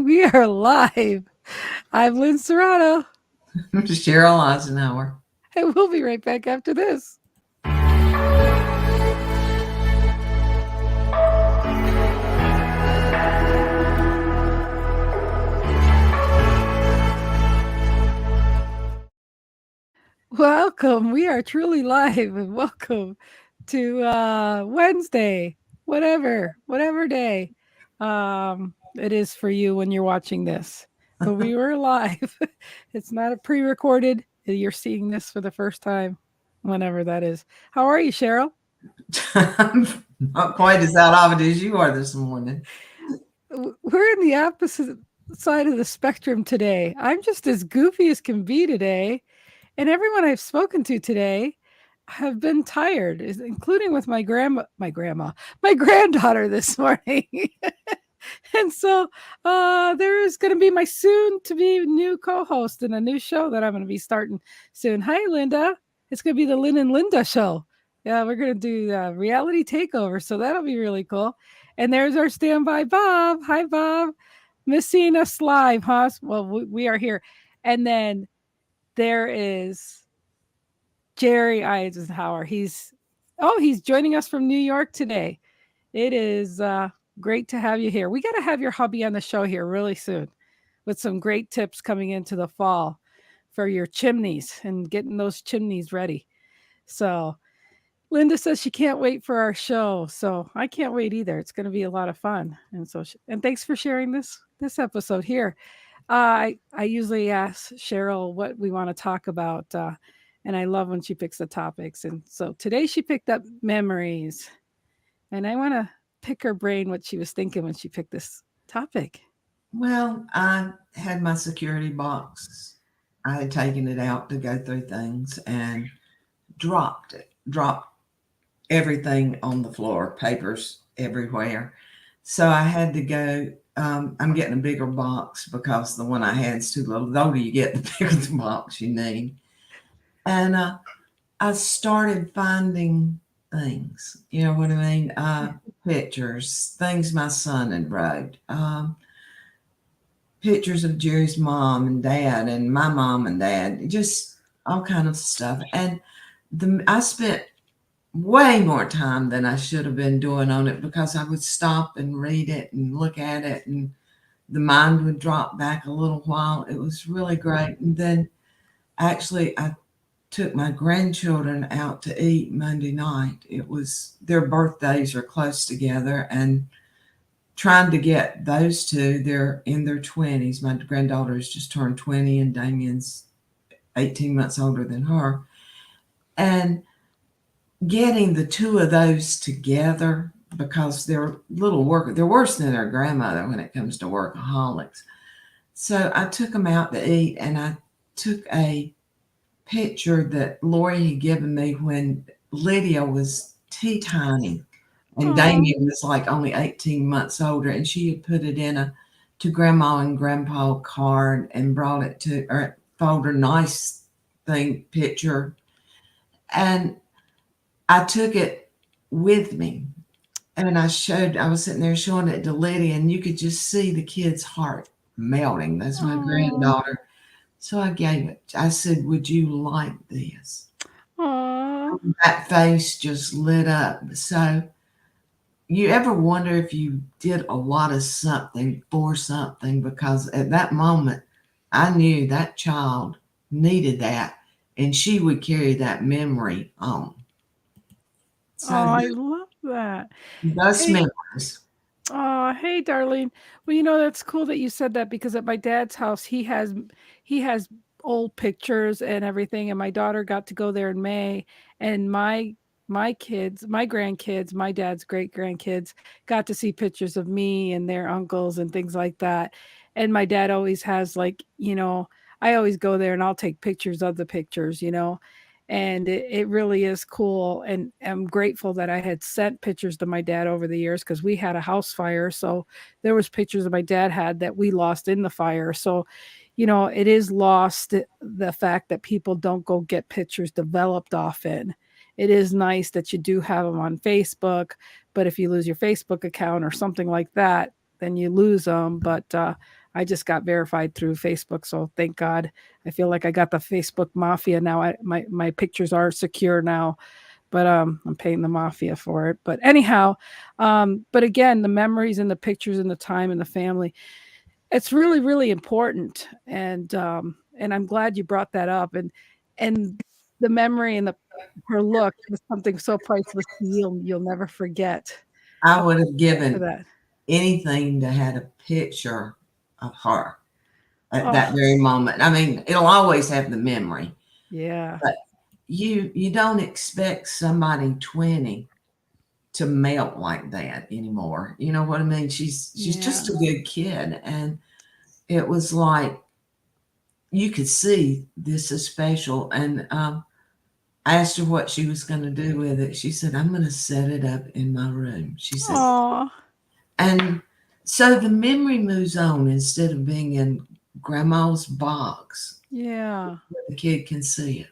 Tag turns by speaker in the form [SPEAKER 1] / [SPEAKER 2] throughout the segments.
[SPEAKER 1] We are live. I'm Lynn Serrano,
[SPEAKER 2] Sheryl Isenhour.
[SPEAKER 1] and we'll be right back after this. Welcome. We are truly live, and welcome to Wednesday, whatever day it is for you when you're watching this. But we were live. It's not a pre-recorded. You're seeing this for the first time, whenever that is. How are you, Sheryl?
[SPEAKER 2] I'm not quite as out of it as you are this morning.
[SPEAKER 1] We're in the opposite side of the spectrum today. I'm just as goofy as can be today, and everyone I've spoken to today have been tired, including with my granddaughter this morning. And so there is going to be my soon to be new co-host in a new show that I'm going to be starting soon. Hi, Linda. It's going to be the Lynn and Linda show. Yeah, we're going to do reality takeover, so that'll be really cool. And there's our standby Bob. Hi, Bob. Missing us live, huh? Well, we are here. And then there is Jerry Eisenhower. He's joining us from New York today. It is great to have you here. We got to have your hubby on the show here really soon with some great tips coming into the fall for your chimneys and getting those chimneys ready. So Linda says she can't wait for our show. So I can't wait either. It's going to be a lot of fun. And thanks for sharing this episode here. I usually ask Sheryl what we want to talk about, and I love when she picks the topics. And so today she picked up memories, and I want to pick her brain what she was thinking when she picked this topic.
[SPEAKER 2] Well, I had my security box. I had taken it out to go through things and dropped everything on the floor, papers everywhere. So I had to go. I'm getting a bigger box because the one I had is too little. The older you get, the bigger the box you need. And I started finding things. You know what I mean? Pictures, things my son had wrote, pictures of Jerry's mom and dad, and my mom and dad, just all kind of stuff. And I spent way more time than I should have been doing on it because I would stop and read it and look at it, and the mind would drop back a little while. It was really great. And then actually, I took my grandchildren out to eat Monday night. It was their birthdays are close together, and trying to get those two, they're in their 20s. My granddaughter's just turned 20, and Damien's 18 months older than her. And getting the two of those together because they're they're worse than their grandmother when it comes to workaholics. So I took them out to eat, and I took a picture that Lori had given me when Lydia was teeny and Damien was like only 18 months older, and she had put it in a to grandma and grandpa card and brought it to or folder nice thing picture. And I took it with me, and I was sitting there showing it to Lydia, and you could just see the kid's heart melting. That's my granddaughter. So I gave it. I said, "Would you like this?"
[SPEAKER 1] Aww.
[SPEAKER 2] That face just lit up. So you ever wonder if you did a lot of something for something? Because at that moment, I knew that child needed that, and she would carry that memory on. So
[SPEAKER 1] I love that.
[SPEAKER 2] those
[SPEAKER 1] Hey,
[SPEAKER 2] memories.
[SPEAKER 1] hey, darling. Well, that's cool that you said that because at my dad's house, he has old pictures and everything, and my daughter got to go there in May, and my kids, my grandkids, my dad's great grandkids got to see pictures of me and their uncles and things like that. And my dad always has I always go there and I'll take pictures of the pictures. And it really is cool, and I'm grateful that I had sent pictures to my dad over the years because we had a house fire, so there was pictures that my dad had that we lost in the fire. So it is lost, the fact that people don't go get pictures developed often. It is nice that you do have them on Facebook, but if you lose your Facebook account or something like that, then you lose them. But I just got verified through Facebook, so thank God. I feel like I got the Facebook mafia now. My pictures are secure now, but I'm paying the mafia for it. But anyhow, but again, the memories and the pictures and the time and the family, it's really really important. And I'm glad you brought that up. And the memory and the her look is something so priceless to you, you'll never forget.
[SPEAKER 2] I
[SPEAKER 1] I'll
[SPEAKER 2] would have
[SPEAKER 1] to
[SPEAKER 2] given
[SPEAKER 1] that.
[SPEAKER 2] anything to had a picture of her at that
[SPEAKER 1] Oh
[SPEAKER 2] very moment. I mean, it'll always have the memory,
[SPEAKER 1] yeah,
[SPEAKER 2] but you don't expect somebody 20 to melt like that anymore. You know what I mean? She's
[SPEAKER 1] yeah.
[SPEAKER 2] just a good kid, and it was like you could see this is special. And I asked her what she was going to do with it. She said, "I'm going to set it up in my room." She said,
[SPEAKER 1] Oh
[SPEAKER 2] and so the memory moves on instead of being in grandma's box
[SPEAKER 1] yeah.
[SPEAKER 2] where the kid can see it.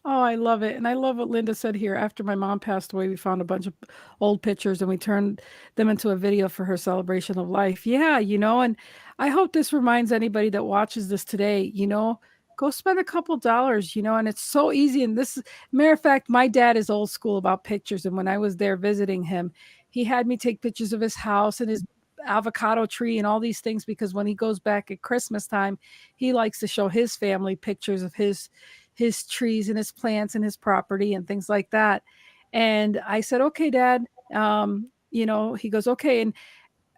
[SPEAKER 1] Oh, I love it. And I love what Linda said here. After my mom passed away, we found a bunch of old pictures and we turned them into a video for her celebration of life. Yeah, and I hope this reminds anybody that watches this today, go spend a couple dollars, and it's so easy. And this, matter of fact, my dad is old school about pictures. And when I was there visiting him, he had me take pictures of his house and his avocado tree and all these things because when he goes back at Christmas time, he likes to show his family pictures of his trees and his plants and his property and things like that. And I said, "Okay, Dad." He goes, "Okay."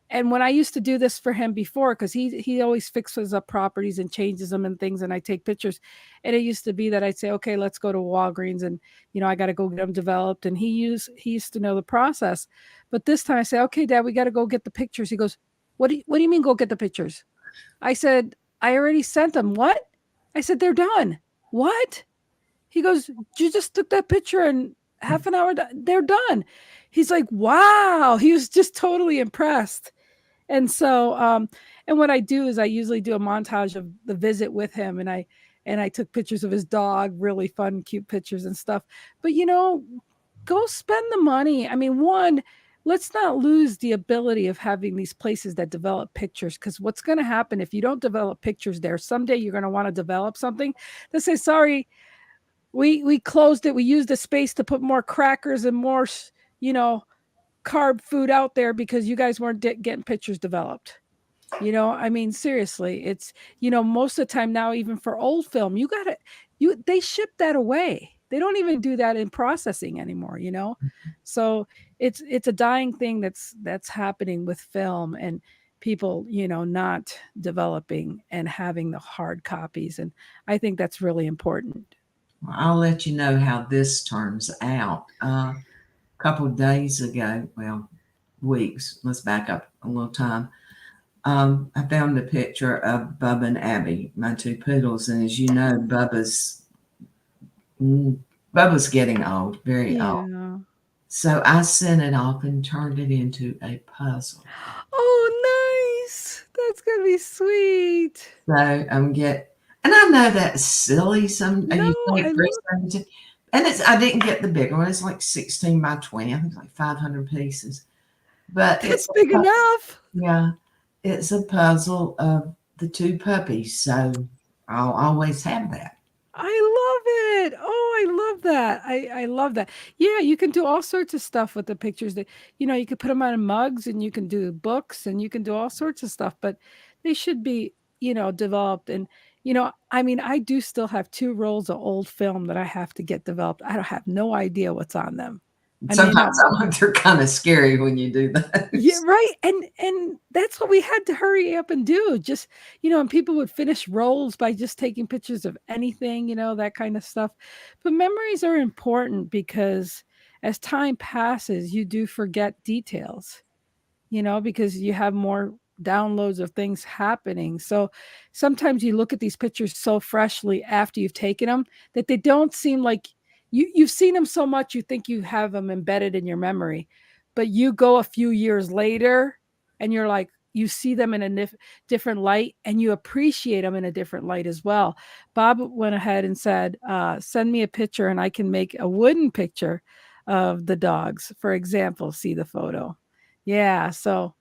[SPEAKER 1] And when I used to do this for him before, because he always fixes up properties and changes them and things, and I take pictures. And it used to be that I'd say, "Okay, let's go to Walgreens," and I got to go get them developed. And he used to know the process. But this time I say, "Okay, Dad, we got to go get the pictures." He goes, "What do you mean go get the pictures?" I said, "I already sent them." "What?" I said, "They're done." "What?" He goes, "You just took that picture and half an hour, they're done." He's like, "Wow." He was just totally impressed. And so, and what I do is I usually do a montage of the visit with him, and I took pictures of his dog, really fun, cute pictures and stuff. But go spend the money. I mean, one, let's not lose the ability of having these places that develop pictures, because what's going to happen if you don't develop pictures there? Someday you're going to want to develop something. They say, "Sorry, we closed it. We used the space to put more crackers and more, you know, carb food out there because you guys weren't getting pictures developed." I mean, seriously, it's, most of the time now, even for old film, they ship that away. They don't even do that in processing anymore. So it's a dying thing that's happening with film and people, not developing and having the hard copies. And I think that's really important.
[SPEAKER 2] Well, I'll let you know how this turns out. A couple of days ago, well, weeks, let's back up a little time. I found a picture of Bubba and Abby, my two poodles, and as you know, mm, Bubba's getting old, very old.
[SPEAKER 1] Yeah.
[SPEAKER 2] So I sent it off and turned it into a puzzle.
[SPEAKER 1] Oh, nice. That's gonna be sweet.
[SPEAKER 2] So and I know that's silly. Some
[SPEAKER 1] No,
[SPEAKER 2] you
[SPEAKER 1] I
[SPEAKER 2] think for
[SPEAKER 1] love
[SPEAKER 2] something, and I didn't get the bigger one. It's like 16 by 20. I think it's like 500 pieces. But
[SPEAKER 1] that's big enough.
[SPEAKER 2] yeah, it's a puzzle of the two puppies. So I'll always have that.
[SPEAKER 1] I love it. Oh, I love that. I love that. Yeah, you can do all sorts of stuff with the pictures that, you can put them on mugs and you can do books and you can do all sorts of stuff, but they should be, developed. And, I mean, I do still have 2 rolls of old film that I have to get developed. I don't have no idea what's on them. I mean,
[SPEAKER 2] Sometimes I think they're kind of scary when you do
[SPEAKER 1] yeah,
[SPEAKER 2] those.
[SPEAKER 1] right. And that's what we had to hurry up and do. Just, and people would finish rolls by just taking pictures of anything, that kind of stuff. But memories are important because as time passes, you do forget details, because you have more downloads of things happening. So sometimes you look at these pictures so freshly after you've taken them that they don't seem like you've seen them so much you think you have them embedded in your memory. But you go a few years later and you're like, you see them in a different light and you appreciate them in a different light as well. Bob went ahead and said, send me a picture and I can make a wooden picture of the dogs. For example, see the photo. Yeah. So,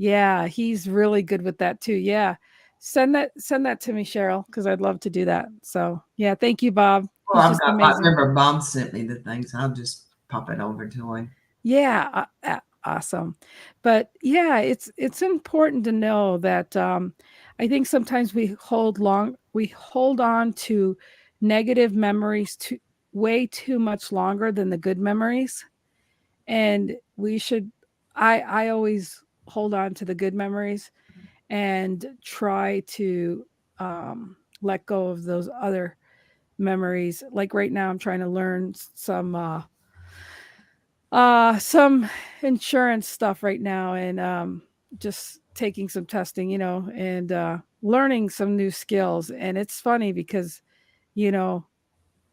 [SPEAKER 1] Yeah, he's really good with that too. Yeah. Send that to me, Cheryl, because I'd love to do that. So yeah, thank you, Bob.
[SPEAKER 2] Well,
[SPEAKER 1] He's just
[SPEAKER 2] I
[SPEAKER 1] amazing.
[SPEAKER 2] remember Mom sent me the things. I'll just pop it over to him.
[SPEAKER 1] Yeah, awesome. But yeah, it's important to know that I think sometimes we hold on to negative memories too way too much longer than the good memories. And we should I always hold on to the good memories and try to let go of those other memories. Like right now I'm trying to learn some insurance stuff right now, and just taking some testing, and learning some new skills. And it's funny because, you know,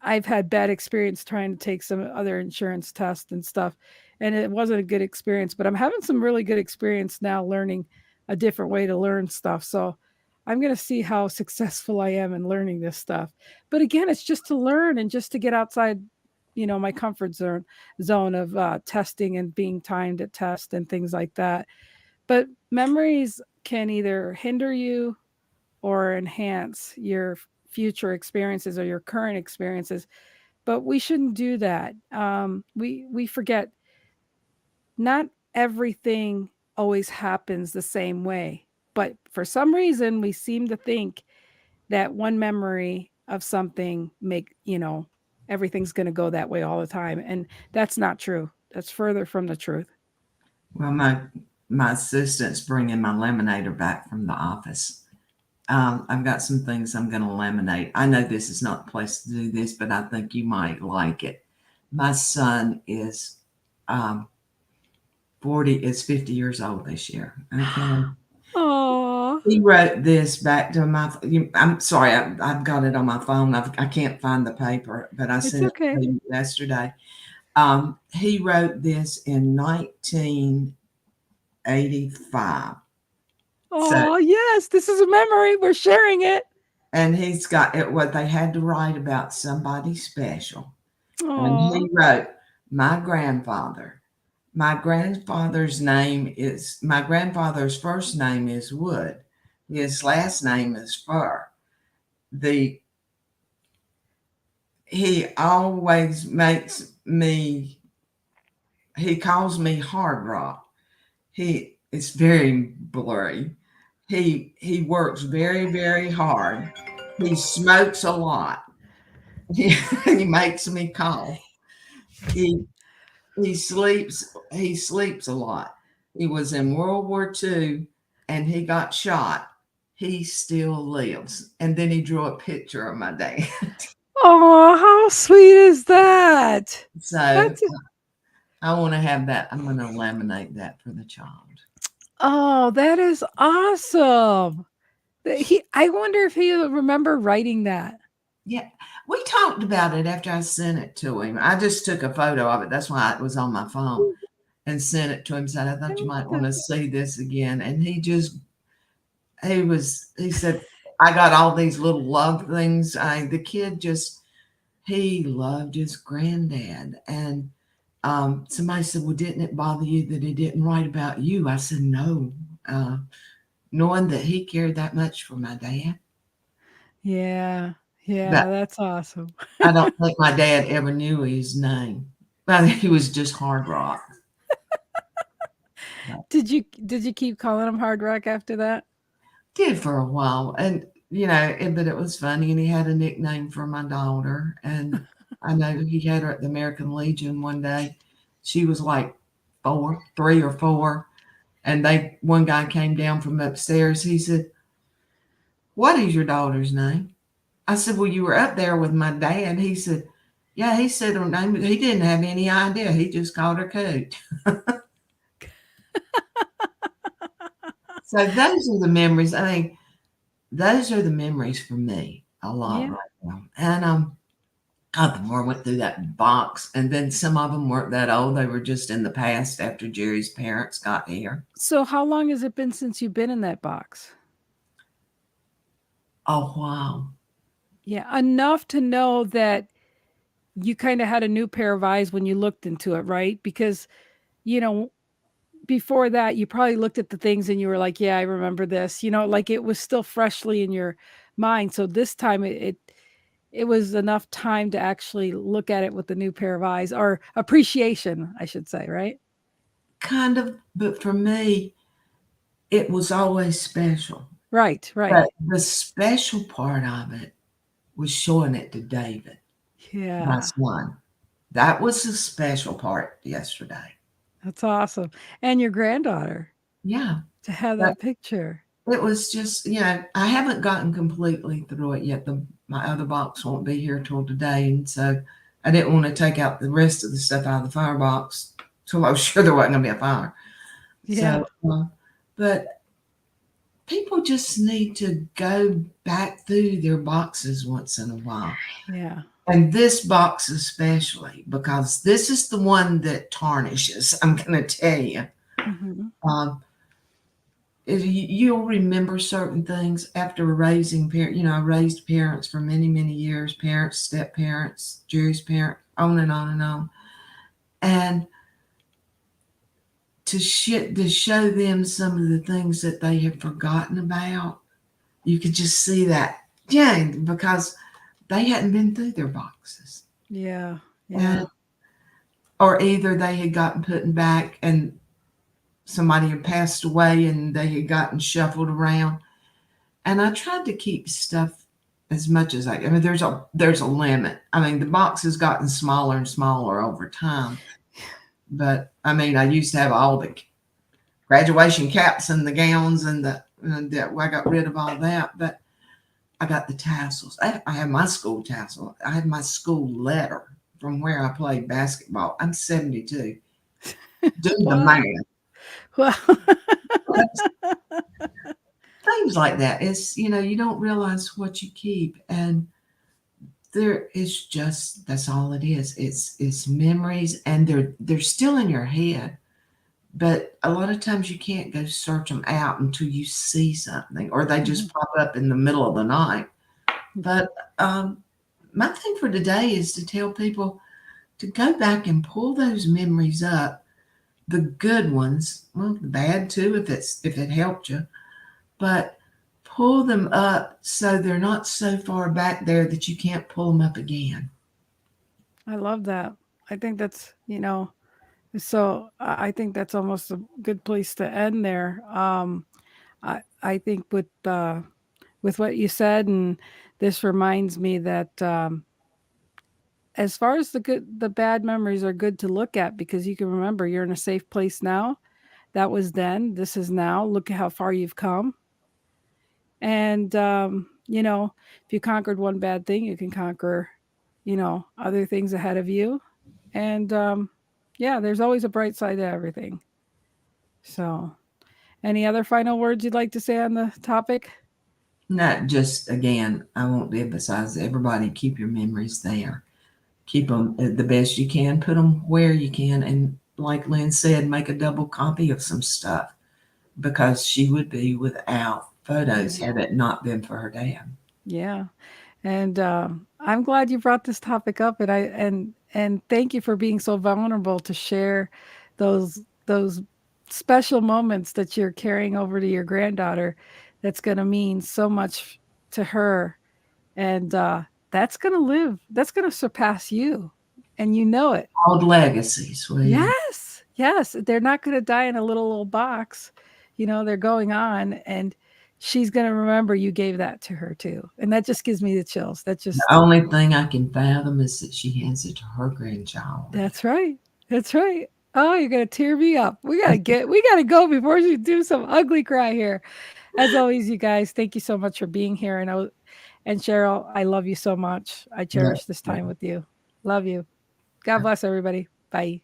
[SPEAKER 1] I've had bad experience trying to take some other insurance tests and stuff, and it wasn't a good experience, but I'm having some really good experience now learning a different way to learn stuff. So I'm going to see how successful I am in learning this stuff. But again, it's just to learn and just to get outside, my comfort zone of testing and being timed at test and things like that. But memories can either hinder you or enhance your future experiences or your current experiences, but we shouldn't do that. We forget not everything always happens the same way, but for some reason we seem to think that one memory of something everything's going to go that way all the time, and that's not true. That's further from the truth.
[SPEAKER 2] Well, my assistant's bringing my laminator back from the office. I've got some things I'm going to laminate. I know this is not the place to do this, but I think you might like it. My son is 40, is 50 years old this year. Okay.
[SPEAKER 1] Oh,
[SPEAKER 2] He wrote this back to my, I'm sorry, I've got it on my phone. I can't find the paper, but I
[SPEAKER 1] it's
[SPEAKER 2] sent it
[SPEAKER 1] okay.
[SPEAKER 2] to you yesterday. He wrote this in 1985. So,
[SPEAKER 1] Oh, yes, this is a memory. We're sharing it.
[SPEAKER 2] and he's got it, what they had to write about somebody special. And
[SPEAKER 1] Oh,
[SPEAKER 2] he wrote, my grandfather. My grandfather's first name is Wood. His last name is Fur. The he always makes me he calls me Hard Rock. It's very blurry. He works very, very hard. He smokes a lot. He makes me cough. He he sleeps a lot. He was in World War II and he got shot. He still lives. And then he drew a picture of my dad.
[SPEAKER 1] oh, how sweet is that?
[SPEAKER 2] So
[SPEAKER 1] That's
[SPEAKER 2] I want to have that. I'm going to laminate that for the child.
[SPEAKER 1] Oh, that is awesome. I wonder if he'll remember writing that.
[SPEAKER 2] Yeah, we talked about it after I sent it to him. I just took a photo of it. That's why it was on my phone and sent it to him. Said, I
[SPEAKER 1] I
[SPEAKER 2] thought you
[SPEAKER 1] like
[SPEAKER 2] might want
[SPEAKER 1] that.
[SPEAKER 2] to see this again. And he said, I got all these little love things. The kid just, he loved his granddad. And somebody said, well, didn't it bother you that he didn't write about you? I said, no. Uh, Knowing that he cared that much for my dad.
[SPEAKER 1] Yeah. Yeah,
[SPEAKER 2] But
[SPEAKER 1] that's awesome.
[SPEAKER 2] I don't think my dad ever knew his name. Well, he was just Hard Rock. But
[SPEAKER 1] Did you keep calling him Hard Rock after that?
[SPEAKER 2] did for a while, and but it was funny. And he had a nickname for my daughter, and I know he had her at the American Legion one day. She was like 3 or 4, and one guy came down from upstairs. He said, "What is your daughter's name?" I said, "Well, you were up there with my dad." He said, "Yeah." He said her name. He didn't have any idea. He just called her Coot. So those are the memories. I mean, those are the memories for me a lot
[SPEAKER 1] Yeah.
[SPEAKER 2] right now. And God, the more I went through that box, and then some of them weren't that old. They were just in the past after Jerry's parents got here.
[SPEAKER 1] So how long has it been since you've been in that box?
[SPEAKER 2] Oh, wow.
[SPEAKER 1] Yeah, enough to know that you kind of had a new pair of eyes when you looked into it, right? Because, you know, before that, you probably looked at the things and you were like, "Yeah, I remember this." Like it was still freshly in your mind. So this time it was enough time to actually look at it with a new pair of eyes or appreciation, I should say, right?
[SPEAKER 2] Kind of, but for me, it was always special.
[SPEAKER 1] Right, right.
[SPEAKER 2] But the special part of it was showing it to David, my
[SPEAKER 1] Yeah.
[SPEAKER 2] son. That was the special part yesterday.
[SPEAKER 1] That's awesome. And your granddaughter
[SPEAKER 2] Yeah,
[SPEAKER 1] to have
[SPEAKER 2] but
[SPEAKER 1] that picture.
[SPEAKER 2] it was just, I haven't gotten completely through it yet. My other box won't be here till today, and so I didn't want to take out the rest of the stuff out of the firebox till I was sure there wasn't going to be a fire.
[SPEAKER 1] Yeah.
[SPEAKER 2] So, but people just need to go back through their boxes once in a while.
[SPEAKER 1] Yeah.
[SPEAKER 2] And this box especially, because this is the one that tarnishes, I'm going to tell you.
[SPEAKER 1] Mhm.
[SPEAKER 2] Um, if you'll remember certain things after raising parents. I raised parents for many, many years, parents, step parents, Jerry's parent, on and on and on. And to show them some of the things that they had forgotten about, you could just see that, yeah, because they hadn't been through their boxes.
[SPEAKER 1] Yeah. Yeah.
[SPEAKER 2] And or either they had gotten put back and somebody had passed away and they had gotten shuffled around. And I tried to keep stuff as much as I mean there's a limit. I mean the box has gotten smaller and smaller over time. But I mean I used to have all the graduation caps and the gowns and I got rid of all that. But I got the tassels. I have my school tassel. I have my school letter from where I played basketball. I'm 72. Do the
[SPEAKER 1] Wow.
[SPEAKER 2] math.
[SPEAKER 1] Well,
[SPEAKER 2] Things like that. You don't realize what you keep. And there is just, that's all it is. It's memories and they're still in your head. But a lot of times you can't go search them out until you see something or they
[SPEAKER 1] Mhm.
[SPEAKER 2] just pop up in the middle of the night. But um, my thing for today is to tell people to go back and pull those memories up, the good ones, well, the bad too, if it helped you, but pull them up so they're not so far back there that you can't pull them up again.
[SPEAKER 1] I love that. I think so I think that's almost a good place to end there. I think with what you said, and this reminds me that as far as the bad memories are good to look at because you can remember you're in a safe place now. That was then. This is now. Look at how far you've come. And if you conquered one bad thing, you can conquer, other things ahead of you. And yeah, there's always a bright side to everything. So, any other final words you'd like to say on the topic?
[SPEAKER 2] Not just, again, I want to emphasize everybody keep your memories there. Keep them the best you can, put them where you can. And like Lynn said, make a double copy of some stuff because she would be without photos
[SPEAKER 1] Yeah.
[SPEAKER 2] had it not been for her dad.
[SPEAKER 1] Yeah. And I'm glad you brought this topic up, and and thank you for being so vulnerable to share those special moments that you're carrying over to your granddaughter. That's going to mean so much to her, and that's going to live. That's going to surpass you, and you know it.
[SPEAKER 2] Old legacy, sweetie.
[SPEAKER 1] Yes, yes, they're not going to die in a little old box. They're going on, and she's going to remember you gave that to her too, and that just gives me the chills. That
[SPEAKER 2] The
[SPEAKER 1] just
[SPEAKER 2] only thing I can fathom is that she hands it to her grandchild.
[SPEAKER 1] That's right. That's right. Oh, you're gonna tear me up. We gotta go before you do some ugly cry here. As always, you guys, thank you so much for being here. And Cheryl, I love you so much. I
[SPEAKER 2] Yeah.
[SPEAKER 1] cherish this time with you. Love you. God bless everybody. Bye.